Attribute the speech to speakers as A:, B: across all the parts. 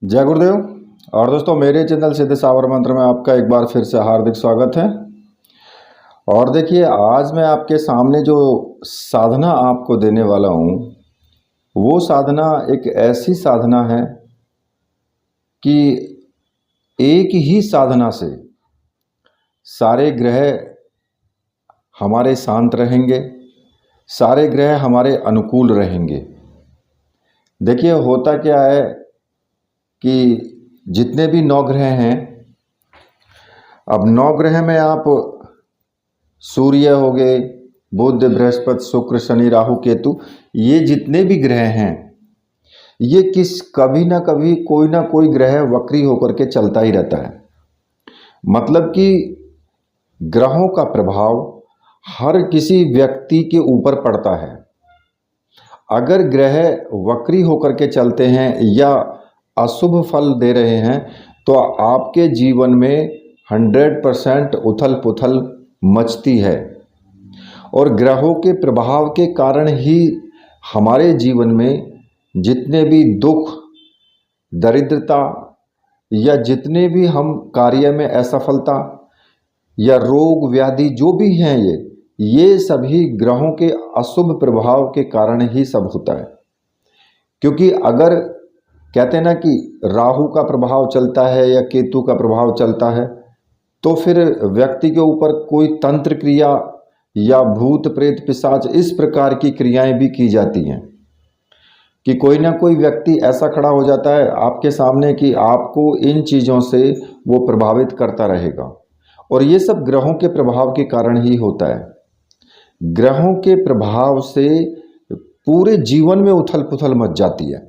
A: जय गुरुदेव। और दोस्तों, मेरे चैनल सिद्ध सावर मंत्र में आपका एक बार फिर से हार्दिक स्वागत है। और देखिए, आज मैं आपके सामने जो साधना आपको देने वाला हूँ वो साधना एक ऐसी साधना है कि एक ही साधना से सारे ग्रह हमारे शांत रहेंगे, सारे ग्रह हमारे अनुकूल रहेंगे। देखिए, होता क्या है कि जितने भी 9 ग्रह हैं, अब 9 ग्रह में आप सूर्य हो गए, बुध, बृहस्पति, शुक्र, शनि, राहु, केतु, ये जितने भी ग्रह हैं ये कभी ना कभी कोई ना कोई ग्रह वक्री होकर के चलता ही रहता है। मतलब कि ग्रहों का प्रभाव हर किसी व्यक्ति के ऊपर पड़ता है। अगर ग्रह वक्री होकर के चलते हैं या अशुभ फल दे रहे हैं तो आपके जीवन में 100% उथल पुथल मचती है। और ग्रहों के प्रभाव के कारण ही हमारे जीवन में जितने भी दुख, दरिद्रता या जितने भी हम कार्य में असफलता या रोग व्याधि जो भी हैं, ये सभी ग्रहों के अशुभ प्रभाव के कारण ही सब होता है। क्योंकि अगर कहते हैं ना कि राहु का प्रभाव चलता है या केतु का प्रभाव चलता है तो फिर व्यक्ति के ऊपर कोई तंत्र क्रिया या भूत प्रेत पिशाच इस प्रकार की क्रियाएं भी की जाती हैं कि कोई ना कोई व्यक्ति ऐसा खड़ा हो जाता है आपके सामने कि आपको इन चीज़ों से वो प्रभावित करता रहेगा। और ये सब ग्रहों के प्रभाव के कारण ही होता है। ग्रहों के प्रभाव से पूरे जीवन में उथल पुथल मच जाती है।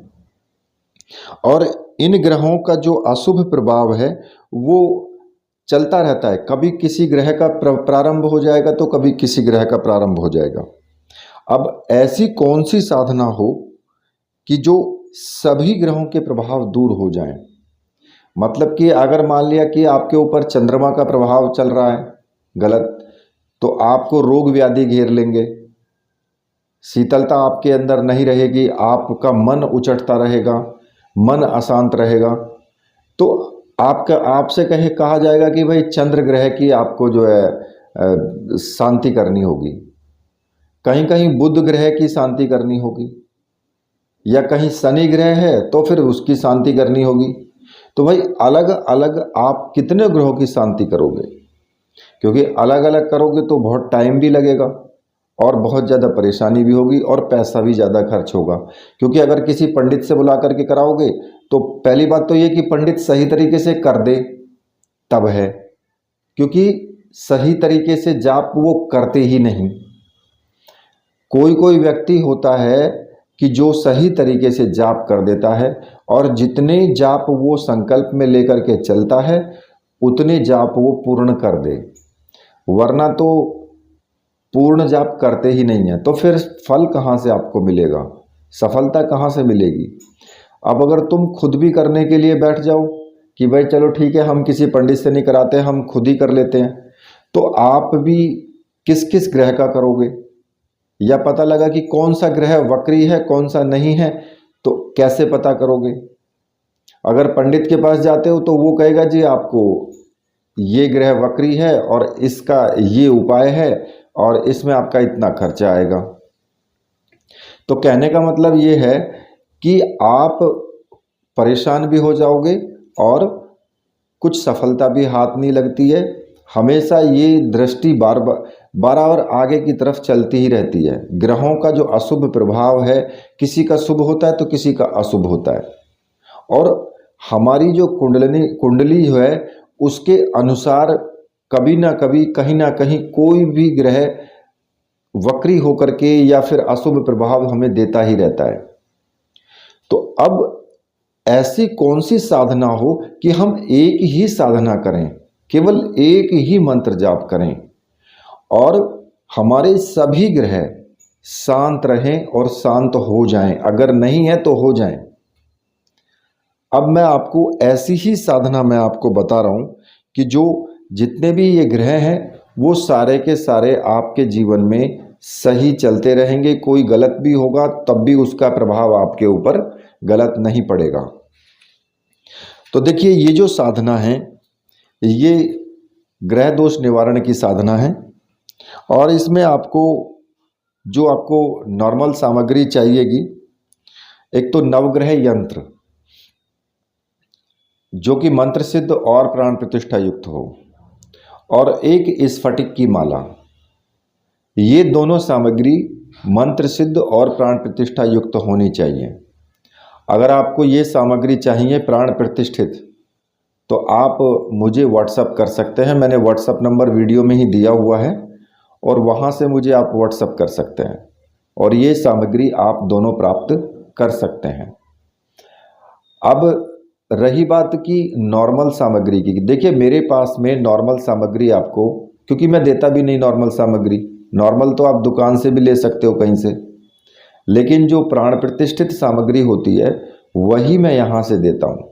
A: और इन ग्रहों का जो अशुभ प्रभाव है वो चलता रहता है। कभी किसी ग्रह का प्रारंभ हो जाएगा तो कभी किसी ग्रह का प्रारंभ हो जाएगा। अब ऐसी कौन सी साधना हो कि जो सभी ग्रहों के प्रभाव दूर हो जाएं। मतलब कि अगर मान लिया कि आपके ऊपर चंद्रमा का प्रभाव चल रहा है गलत, तो आपको रोग व्याधि घेर लेंगे, शीतलता आपके अंदर नहीं रहेगी, आपका मन उचटता रहेगा, मन अशांत रहेगा। तो आपसे कहा जाएगा कि भाई चंद्र ग्रह की आपको जो है शांति करनी होगी, कहीं कहीं बुध ग्रह की शांति करनी होगी, या कहीं शनि ग्रह है तो फिर उसकी शांति करनी होगी। तो भाई अलग अलग आप कितने ग्रहों की शांति करोगे? क्योंकि अलग अलग करोगे तो बहुत टाइम भी लगेगा और बहुत ज़्यादा परेशानी भी होगी और पैसा भी ज़्यादा खर्च होगा। क्योंकि अगर किसी पंडित से बुला करके कराओगे तो पहली बात तो ये कि पंडित सही तरीके से कर दे तब है, क्योंकि सही तरीके से जाप वो करते ही नहीं। कोई कोई व्यक्ति होता है कि जो सही तरीके से जाप कर देता है और जितने जाप वो संकल्प में लेकर के चलता है उतने जाप वो पूर्ण कर दे, वरना तो पूर्ण जाप करते ही नहीं है। तो फिर फल कहाँ से आपको मिलेगा, सफलता कहाँ से मिलेगी? अब अगर तुम खुद भी करने के लिए बैठ जाओ कि भाई चलो ठीक है, हम किसी पंडित से नहीं कराते, हम खुद ही कर लेते हैं, तो आप भी किस किस ग्रह का करोगे? या पता लगा कि कौन सा ग्रह वक्री है कौन सा नहीं है, तो कैसे पता करोगे? अगर पंडित के पास जाते हो तो वो कहेगा जी आपको ये ग्रह वक्री है और इसका ये उपाय है और इसमें आपका इतना खर्चा आएगा। तो कहने का मतलब ये है कि आप परेशान भी हो जाओगे और कुछ सफलता भी हाथ नहीं लगती है। हमेशा ये दृष्टि बराबर आगे की तरफ चलती ही रहती है। ग्रहों का जो अशुभ प्रभाव है, किसी का शुभ होता है तो किसी का अशुभ होता है। और हमारी जो कुंडली है उसके अनुसार कभी ना कभी कहीं ना कहीं कोई भी ग्रह वक्री होकर के या फिर अशुभ प्रभाव हमें देता ही रहता है। तो अब ऐसी कौन सी साधना हो कि हम एक ही साधना करें, केवल एक ही मंत्र जाप करें और हमारे सभी ग्रह शांत रहें और शांत हो जाएं, अगर नहीं है तो हो जाएं। अब मैं आपको ऐसी ही साधना मैं आपको बता रहा हूं कि जो जितने भी ये ग्रह हैं वो सारे के सारे आपके जीवन में सही चलते रहेंगे। कोई गलत भी होगा तब भी उसका प्रभाव आपके ऊपर गलत नहीं पड़ेगा। तो देखिए ये जो साधना है ये ग्रह दोष निवारण की साधना है और इसमें आपको नॉर्मल सामग्री चाहिएगी। एक तो नवग्रह यंत्र जो कि मंत्र सिद्ध और प्राण प्रतिष्ठा युक्त हो, और एक स्फटिक की माला। ये दोनों सामग्री मंत्र सिद्ध और प्राण प्रतिष्ठा युक्त होनी चाहिए। अगर आपको ये सामग्री चाहिए प्राण प्रतिष्ठित तो आप मुझे व्हाट्सअप कर सकते हैं। मैंने व्हाट्सअप नंबर वीडियो में ही दिया हुआ है और वहाँ से मुझे आप व्हाट्सअप कर सकते हैं और ये सामग्री आप दोनों प्राप्त कर सकते हैं। अब रही बात की नॉर्मल सामग्री की, देखिए मेरे पास में नॉर्मल सामग्री आपको, क्योंकि मैं देता भी नहीं नॉर्मल सामग्री, नॉर्मल तो आप दुकान से भी ले सकते हो कहीं से, लेकिन जो प्राण प्रतिष्ठित सामग्री होती है वही मैं यहाँ से देता हूँ,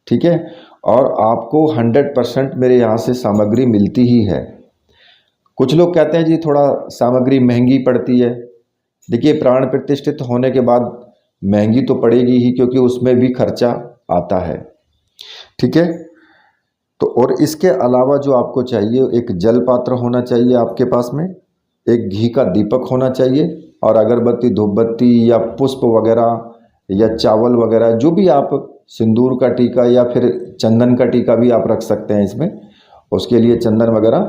A: ठीक है। और आपको 100% मेरे यहाँ से सामग्री मिलती ही है। कुछ लोग कहते हैं जी थोड़ा सामग्री महंगी पड़ती है। देखिए प्राण प्रतिष्ठित होने के बाद महंगी तो पड़ेगी ही, क्योंकि उसमें भी खर्चा आता है, ठीक है। तो और इसके अलावा जो आपको चाहिए, एक जल पात्र होना चाहिए आपके पास में, एक घी का दीपक होना चाहिए, और अगरबत्ती धूपबत्ती या पुष्प वगैरह या चावल वगैरह, जो भी आप, सिंदूर का टीका या फिर चंदन का टीका भी आप रख सकते हैं इसमें, उसके लिए चंदन वगैरह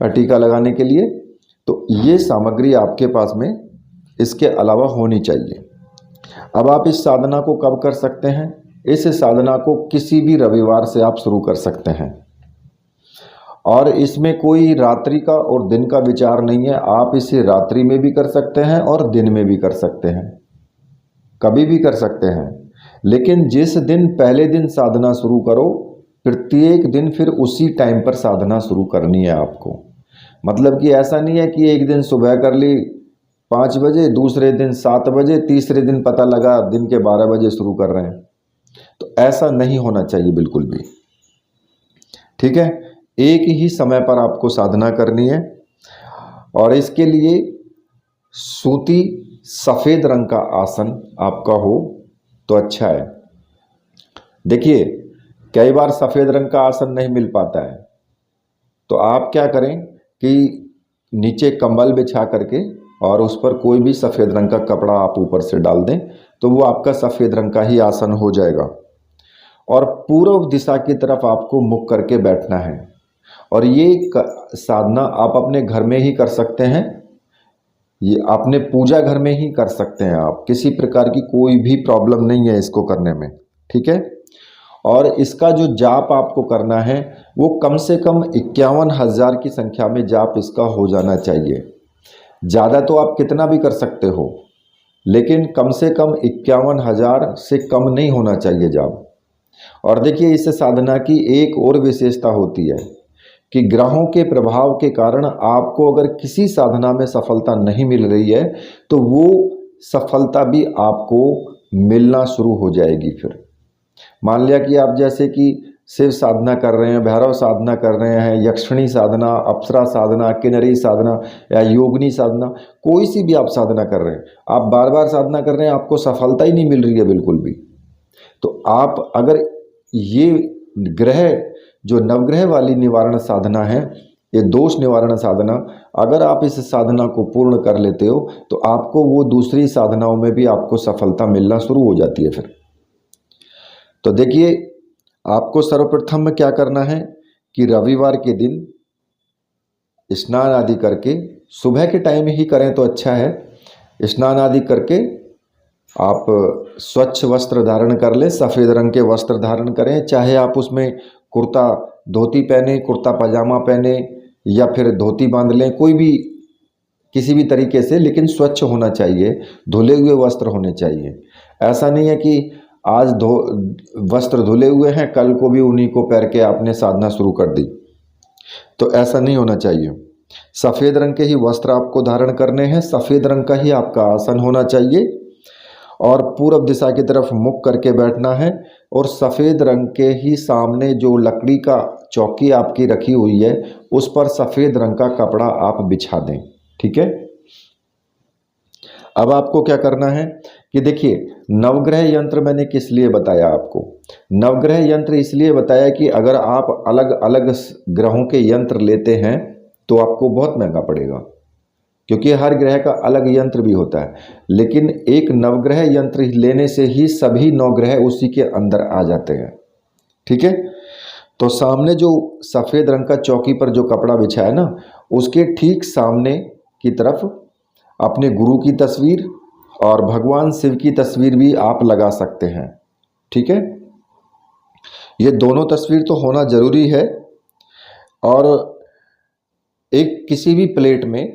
A: का टीका लगाने के लिए। तो ये सामग्री आपके पास में इसके अलावा होनी चाहिए। अब आप इस साधना को कब कर सकते हैं? इस साधना को किसी भी रविवार से आप शुरू कर सकते हैं और इसमें कोई रात्रि का और दिन का विचार नहीं है। आप इसे रात्रि में भी कर सकते हैं और दिन में भी कर सकते हैं, कभी भी कर सकते हैं। लेकिन जिस दिन पहले दिन साधना शुरू करो, प्रत्येक दिन फिर उसी टाइम पर साधना शुरू करनी है आपको। मतलब कि ऐसा नहीं है कि एक दिन सुबह कर ली 5 बजे, दूसरे दिन 7 बजे, तीसरे दिन पता लगा दिन के 12 बजे शुरू कर रहे हैं। तो ऐसा नहीं होना चाहिए बिल्कुल भी, ठीक है। एक ही समय पर आपको साधना करनी है और इसके लिए सूती सफ़ेद रंग का आसन आपका हो तो अच्छा है। देखिए कई बार सफ़ेद रंग का आसन नहीं मिल पाता है, तो आप क्या करें कि नीचे कंबल बिछा करके और उस पर कोई भी सफ़ेद रंग का कपड़ा आप ऊपर से डाल दें, तो वो आपका सफ़ेद रंग का ही आसन हो जाएगा। और पूर्व दिशा की तरफ आपको मुख करके बैठना है और ये साधना आप अपने घर में ही कर सकते हैं, ये अपने पूजा घर में ही कर सकते हैं आप। किसी प्रकार की कोई भी प्रॉब्लम नहीं है इसको करने में, ठीक है। और इसका जो जाप आपको करना है वो कम से कम 51,000 की संख्या में जाप इसका हो जाना चाहिए। ज़्यादा तो आप कितना भी कर सकते हो, लेकिन कम से कम 51,000 से कम नहीं होना चाहिए जाप। और देखिए इस साधना की एक और विशेषता होती है कि ग्रहों के प्रभाव के कारण आपको अगर किसी साधना में सफलता नहीं मिल रही है तो वो सफलता भी आपको मिलना शुरू हो जाएगी। फिर मान लिया कि आप जैसे कि शिव साधना कर रहे हैं, भैरव साधना कर रहे हैं, यक्षिणी साधना, अप्सरा साधना, किन्नरी साधना या योगिनी साधना, कोई सी भी आप साधना कर रहे हैं, आप बार बार साधना कर रहे हैं, आपको सफलता ही नहीं मिल रही है बिल्कुल भी, तो आप अगर ये ग्रह जो नवग्रह वाली निवारण साधना है, ये दोष निवारण साधना, अगर आप इस साधना को पूर्ण कर लेते हो तो आपको वो दूसरी साधनाओं में भी आपको सफलता मिलना शुरू हो जाती है फिर। तो देखिए आपको सर्वप्रथम में क्या करना है कि रविवार के दिन स्नान आदि करके, सुबह के टाइम ही करें तो अच्छा है, स्नान आदि करके आप स्वच्छ वस्त्र धारण कर लें, सफ़ेद रंग के वस्त्र धारण करें, चाहे आप उसमें कुर्ता धोती पहने, कुर्ता पजामा पहने या फिर धोती बांध लें, कोई भी किसी भी तरीके से, लेकिन स्वच्छ होना चाहिए, धुले हुए वस्त्र होने चाहिए। ऐसा नहीं है कि आज वस्त्र धुले हुए हैं, कल को भी उन्हीं को पहन के आपने साधना शुरू कर दी, तो ऐसा नहीं होना चाहिए। सफ़ेद रंग के ही वस्त्र आपको धारण करने हैं, सफ़ेद रंग का ही आपका आसन होना चाहिए और पूर्व दिशा की तरफ मुख करके बैठना है और सफ़ेद रंग के ही सामने जो लकड़ी का चौकी आपकी रखी हुई है उस पर सफ़ेद रंग का कपड़ा आप बिछा दें, ठीक है। अब आपको क्या करना है कि देखिए नवग्रह यंत्र मैंने किस लिए बताया आपको, नवग्रह यंत्र इसलिए बताया कि अगर आप अलग अलग ग्रहों के यंत्र लेते हैं तो आपको बहुत महंगा पड़ेगा, क्योंकि हर ग्रह का अलग यंत्र भी होता है। लेकिन एक नवग्रह यंत्र लेने से ही सभी 9 ग्रह उसी के अंदर आ जाते हैं। ठीक है, तो सामने जो सफ़ेद रंग का चौकी पर जो कपड़ा बिछा है ना, उसके ठीक सामने की तरफ अपने गुरु की तस्वीर और भगवान शिव की तस्वीर भी आप लगा सकते हैं। ठीक है, ये दोनों तस्वीर तो होना ज़रूरी है। और एक किसी भी प्लेट में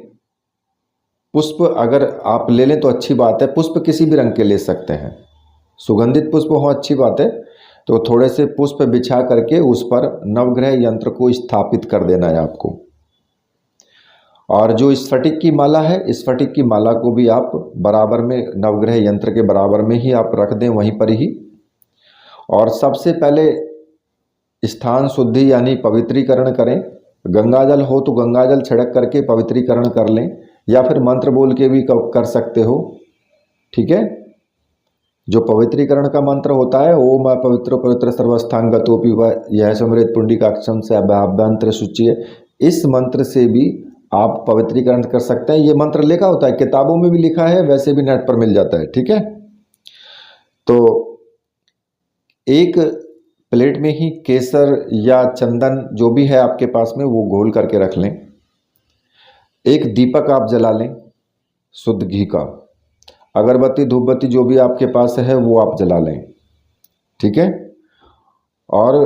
A: पुष्प अगर आप ले लें तो अच्छी बात है। पुष्प किसी भी रंग के ले सकते हैं, सुगंधित पुष्प हो अच्छी बात है। तो थोड़े से पुष्प बिछा करके उस पर नवग्रह यंत्र को स्थापित कर देना है आपको। और जो स्फटिक की माला है, स्फटिक की माला को भी आप बराबर में नवग्रह यंत्र के बराबर में ही आप रख दें, वहीं पर ही। और सबसे पहले स्थान शुद्धि यानी पवित्रीकरण करें। गंगाजल हो तो गंगाजल छिड़क करके पवित्रीकरण कर लें, या फिर मंत्र बोल के भी कर सकते हो। ठीक है, जो पवित्रीकरण का मंत्र होता है, ओम पवित्र पवित्र सर्वस्थांगतोपि व यह समृत पुंडिकाक्षम से अभ्यंतर शुचि, इस मंत्र से भी आप पवित्रीकरण कर सकते हैं। ये मंत्र लिखा होता है, किताबों में भी लिखा है, वैसे भी नेट पर मिल जाता है। ठीक है, तो एक प्लेट में ही केसर या चंदन जो भी है आपके पास में वो घोल करके रख लें। एक दीपक आप जला लें शुद्ध घी का, अगरबत्ती धूपबत्ती जो भी आपके पास है वो आप जला लें। ठीक है, और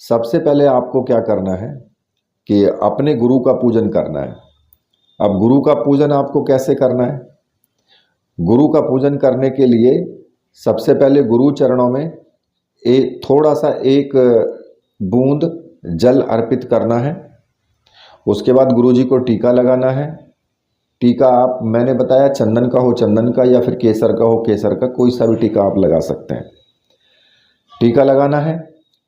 A: सबसे पहले आपको क्या करना है कि अपने गुरु का पूजन करना है। अब गुरु का पूजन आपको कैसे करना है? गुरु का पूजन करने के लिए सबसे पहले गुरु चरणों में थोड़ा सा एक बूंद जल अर्पित करना है। उसके बाद गुरु जी को टीका लगाना है। टीका आप, मैंने बताया चंदन का हो चंदन का, या फिर केसर का हो केसर का, कोई सा भी टीका आप लगा सकते हैं। टीका लगाना है।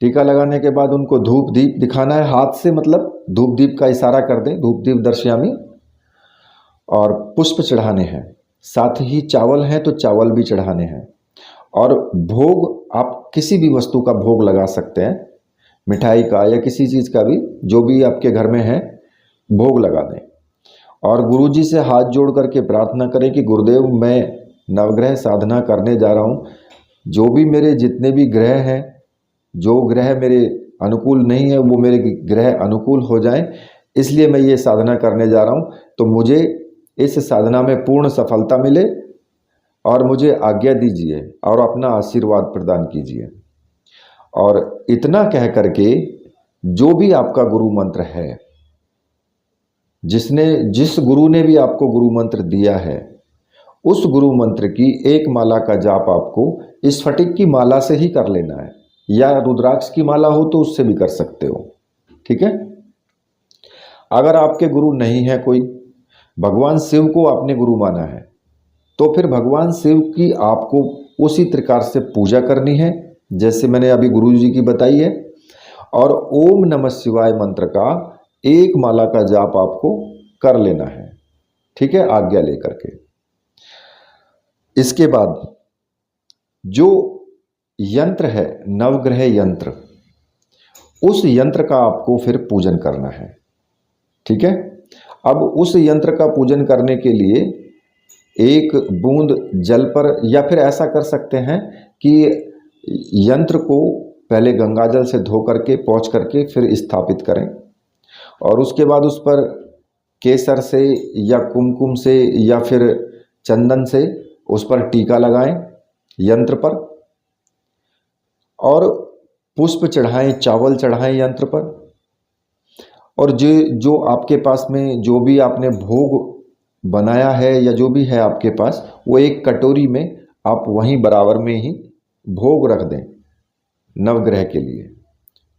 A: टीका लगाने के बाद उनको धूप दीप दिखाना है हाथ से, मतलब धूप दीप का इशारा कर दें, धूप दीप दर्शयामी। और पुष्प चढ़ाने हैं, साथ ही चावल है तो चावल भी चढ़ाने हैं। और भोग आप किसी भी वस्तु का भोग लगा सकते हैं, मिठाई का या किसी चीज़ का भी, जो भी आपके घर में है भोग लगा दें। और गुरुजी से हाथ जोड़ करके प्रार्थना करें कि गुरुदेव, मैं नवग्रह साधना करने जा रहा हूँ, जो भी मेरे जितने भी ग्रह हैं, जो ग्रह मेरे अनुकूल नहीं है वो मेरे ग्रह अनुकूल हो जाएं, इसलिए मैं ये साधना करने जा रहा हूँ। तो मुझे इस साधना में पूर्ण सफलता मिले और मुझे आज्ञा दीजिए और अपना आशीर्वाद प्रदान कीजिए। और इतना कह करके जो भी आपका गुरु मंत्र है, जिस गुरु ने भी आपको गुरु मंत्र दिया है, उस गुरु मंत्र की एक माला का जाप आपको स्फटिक की माला से ही कर लेना है, या रुद्राक्ष की माला हो तो उससे भी कर सकते हो। ठीक है, अगर आपके गुरु नहीं है कोई, भगवान शिव को आपने गुरु माना है, तो फिर भगवान शिव की आपको उसी प्रकार से पूजा करनी है जैसे मैंने अभी गुरु जी की बताई है। और ओम नमः शिवाय मंत्र का एक माला का जाप आपको कर लेना है। ठीक है, आज्ञा लेकर के। इसके बाद जो यंत्र है नवग्रह यंत्र, उस यंत्र का आपको फिर पूजन करना है। ठीक है, अब उस यंत्र का पूजन करने के लिए एक बूंद जल पर, या फिर ऐसा कर सकते हैं कि यंत्र को पहले गंगाजल से धो करके पोंछ करके फिर स्थापित करें, और उसके बाद उस पर केसर से या कुमकुम से या फिर चंदन से उस पर टीका लगाएं यंत्र पर, और पुष्प चढ़ाएं, चावल चढ़ाएं यंत्र पर। और जो आपके पास में जो भी आपने भोग बनाया है या जो भी है आपके पास, वो एक कटोरी में आप वहीं बराबर में ही भोग रख दें नवग्रह के लिए।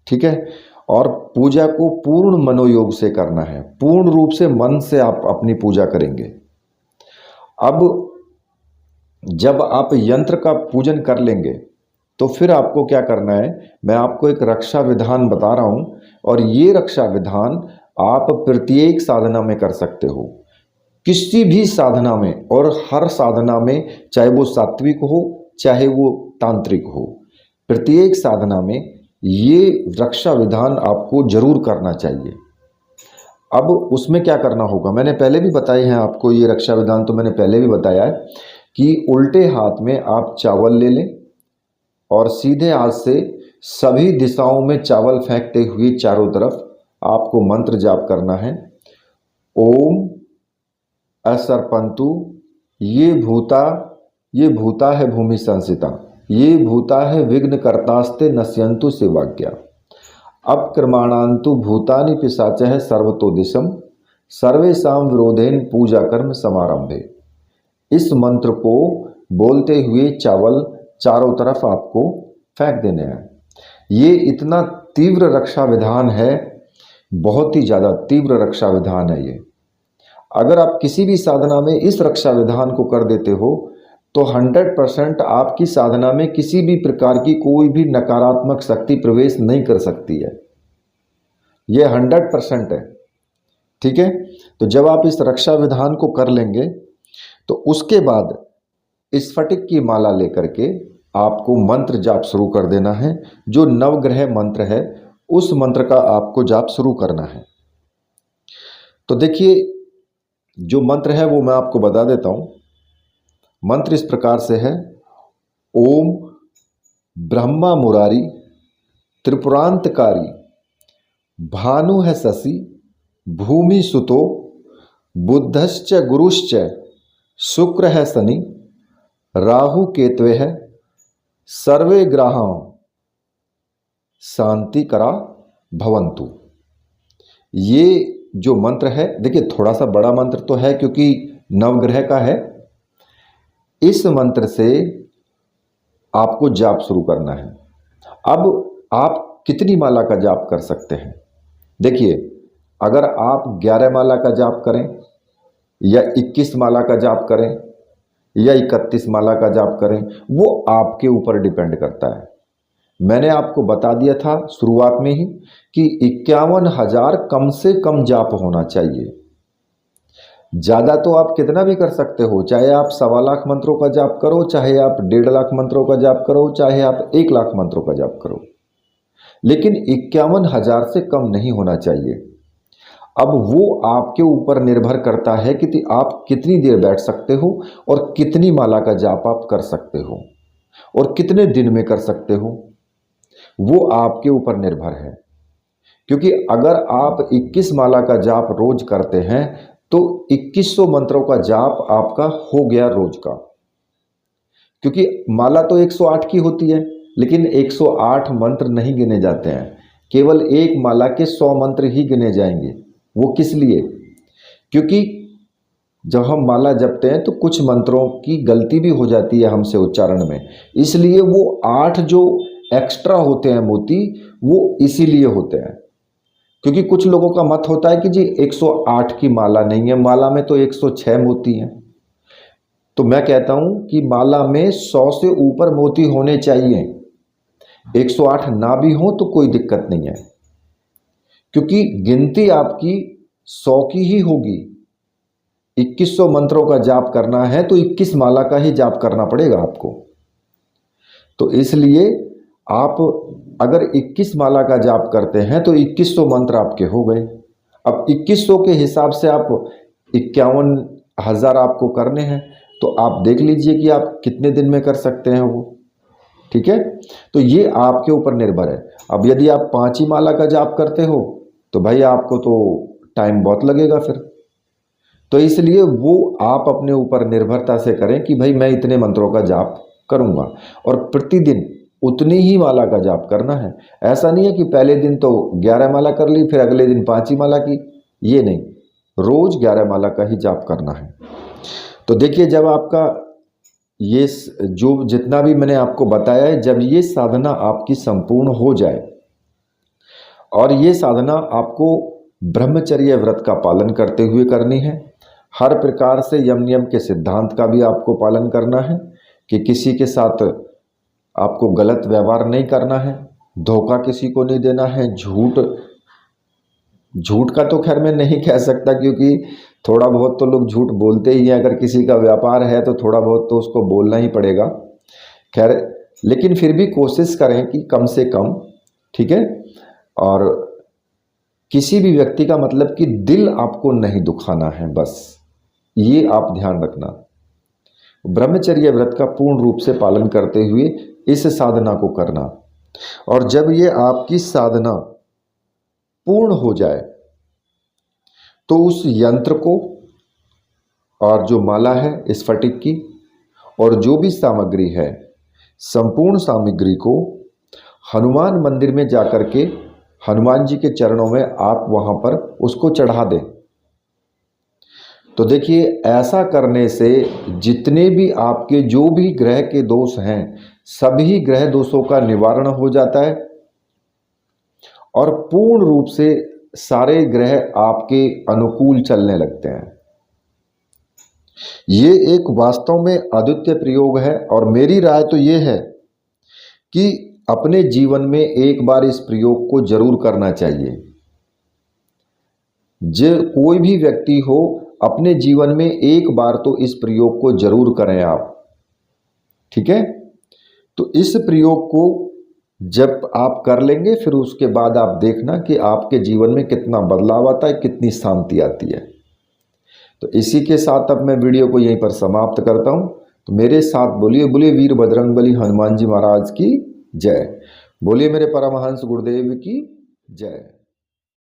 A: ठीक है, और पूजा को पूर्ण मनोयोग से करना है, पूर्ण रूप से मन से आप अपनी पूजा करेंगे। अब जब आप यंत्र का पूजन कर लेंगे तो फिर आपको क्या करना है, मैं आपको एक रक्षा विधान बता रहा हूं, और ये रक्षा विधान आप प्रत्येक साधना में कर सकते हो, किसी भी साधना में। और हर साधना में, चाहे वो सात्विक हो चाहे वो तांत्रिक हो, प्रत्येक साधना में ये रक्षा विधान आपको जरूर करना चाहिए। अब उसमें क्या करना होगा, मैंने पहले भी बताए हैं आपको, ये रक्षा विधान तो मैंने पहले भी बताया है कि उल्टे हाथ में आप चावल ले लें और सीधे हाथ से सभी दिशाओं में चावल फेंकते हुए चारों तरफ आपको मंत्र जाप करना है। ओम असर्पंतु ये भूता है भूमि संसिता, ये भूता है विघ्न कर्तास्ते नश्यंतु सेवाज्ञा, अपक्रमाणांतु भूतानि पिशाचः सर्वतो दिशम सर्वेषां विरोधेन पूजा कर्म समारंभे। इस मंत्र को बोलते हुए चावल चारों तरफ आपको फेंक देने हैं। ये इतना तीव्र रक्षा विधान है, बहुत ही ज़्यादा तीव्र रक्षा विधान है ये। अगर आप किसी भी साधना में इस रक्षा विधान को कर देते हो तो 100% आपकी साधना में किसी भी प्रकार की कोई भी नकारात्मक शक्ति प्रवेश नहीं कर सकती है। ये 100% है, ठीक है। तो जब आप इस रक्षा विधान को कर लेंगे तो उसके बाद स्फटिक की माला लेकर के आपको मंत्र जाप शुरू कर देना है। जो नवग्रह मंत्र है उस मंत्र का आपको जाप शुरू करना है। तो देखिए, जो मंत्र है वो मैं आपको बता देता हूँ। मंत्र इस प्रकार से है। ओम ब्रह्मा मुरारी त्रिपुरांतकारी भानु है शशि भूमि सुतो बुद्धश्च गुरुश्च शुक्र है शनि राहु केतवे है सर्वे ग्रहां शांति करा भवंतु। ये जो मंत्र है, देखिए थोड़ा सा बड़ा मंत्र तो है क्योंकि नवग्रह का है। इस मंत्र से आपको जाप शुरू करना है। अब आप कितनी माला का जाप कर सकते हैं? देखिए, अगर आप 11 माला का जाप करें या 21 माला का जाप करें या 31 माला का जाप करें, वो आपके ऊपर डिपेंड करता है। मैंने आपको बता दिया था शुरुआत में ही कि 51,000 कम से कम जाप होना चाहिए। ज़्यादा तो आप कितना भी कर सकते हो, चाहे आप 1.25 लाख मंत्रों का जाप करो, चाहे आप 1.5 लाख मंत्रों का जाप करो, चाहे आप 1 लाख मंत्रों का जाप करो, लेकिन 51,000 से कम नहीं होना चाहिए। अब वो आपके ऊपर निर्भर करता है कि आप कितनी देर बैठ सकते हो और कितनी माला का जाप आप कर सकते हो और कितने दिन में कर सकते हो, वो आपके ऊपर निर्भर है। क्योंकि अगर आप 21 माला का जाप रोज करते हैं तो 2100 मंत्रों का जाप आपका हो गया रोज का। क्योंकि माला तो 108 की होती है, लेकिन 108 मंत्र नहीं गिने जाते हैं, केवल एक माला के 100 मंत्र ही गिने जाएंगे। वो किस लिए? क्योंकि जब हम माला जपते हैं तो कुछ मंत्रों की गलती भी हो जाती है हमसे उच्चारण में, इसलिए वो 8 जो एक्स्ट्रा होते हैं मोती, वो इसीलिए होते हैं। क्योंकि कुछ लोगों का मत होता है कि जी 108 की माला नहीं है, माला में तो 106 मोती हैं। तो मैं कहता हूं कि माला में 100 से ऊपर मोती होने चाहिए। 108 ना भी हो तो कोई दिक्कत नहीं है, क्योंकि गिनती आपकी 100 की ही होगी। 2100 मंत्रों का जाप करना है तो 21 माला का ही जाप करना पड़ेगा आपको। तो इसलिए आप अगर 21 माला का जाप करते हैं तो 2100 मंत्र आपके हो गए। अब 2100 के हिसाब से आप 51,000 आपको करने हैं, तो आप देख लीजिए कि आप कितने दिन में कर सकते हैं वो, ठीक है। तो ये आपके ऊपर निर्भर है। अब यदि आप 5 ही माला का जाप करते हो तो भाई आपको तो टाइम बहुत लगेगा फिर। तो इसलिए वो आप अपने ऊपर निर्भरता से करें कि भाई मैं इतने मंत्रों का जाप करूँगा और प्रतिदिन उतनी ही माला का जाप करना है। ऐसा नहीं है कि पहले दिन तो 11 माला कर ली फिर अगले दिन 5 ही माला की, ये नहीं, रोज 11 माला का ही जाप करना है। तो देखिए, जब आपका ये जो जितना भी मैंने आपको बताया है, जब ये साधना आपकी संपूर्ण हो जाए और ये साधना आपको ब्रह्मचर्य व्रत का पालन करते हुए करनी है, हर प्रकार से यम नियम के सिद्धांत का भी आपको पालन करना है कि किसी के साथ आपको गलत व्यवहार नहीं करना है, धोखा किसी को नहीं देना है, झूठ का तो खैर मैं नहीं कह सकता, क्योंकि थोड़ा बहुत तो लोग झूठ बोलते ही हैं। अगर किसी का व्यापार है तो थोड़ा बहुत तो उसको बोलना ही पड़ेगा। खैर, लेकिन फिर भी कोशिश करें कि कम से कम, ठीक है। और किसी भी व्यक्ति का मतलब कि दिल आपको नहीं दुखाना है, बस ये आप ध्यान रखना। ब्रह्मचर्य व्रत का पूर्ण रूप से पालन करते हुए इस साधना को करना, और जब ये आपकी साधना पूर्ण हो जाए तो उस यंत्र को और जो माला है स्फटिक की और जो भी सामग्री है, संपूर्ण सामग्री को हनुमान मंदिर में जाकर के हनुमान जी के चरणों में आप वहां पर उसको चढ़ा दें। तो देखिए, ऐसा करने से जितने भी आपके जो भी ग्रह के दोष हैं, सभी ग्रह दोषों का निवारण हो जाता है और पूर्ण रूप से सारे ग्रह आपके अनुकूल चलने लगते हैं। ये एक वास्तव में अद्वितीय प्रयोग है और मेरी राय तो ये है कि अपने जीवन में एक बार इस प्रयोग को जरूर करना चाहिए। जो कोई भी व्यक्ति हो, अपने जीवन में एक बार तो इस प्रयोग को जरूर करें आप, ठीक है। तो इस प्रयोग को जब आप कर लेंगे, फिर उसके बाद आप देखना कि आपके जीवन में कितना बदलाव आता है, कितनी शांति आती है। तो इसी के साथ अब मैं वीडियो को यहीं पर समाप्त करता हूं। तो मेरे साथ बोलिए, बोलिए वीर बजरंगबली हनुमान जी महाराज की जय। बोलिए मेरे परमहंस गुरुदेव की जय।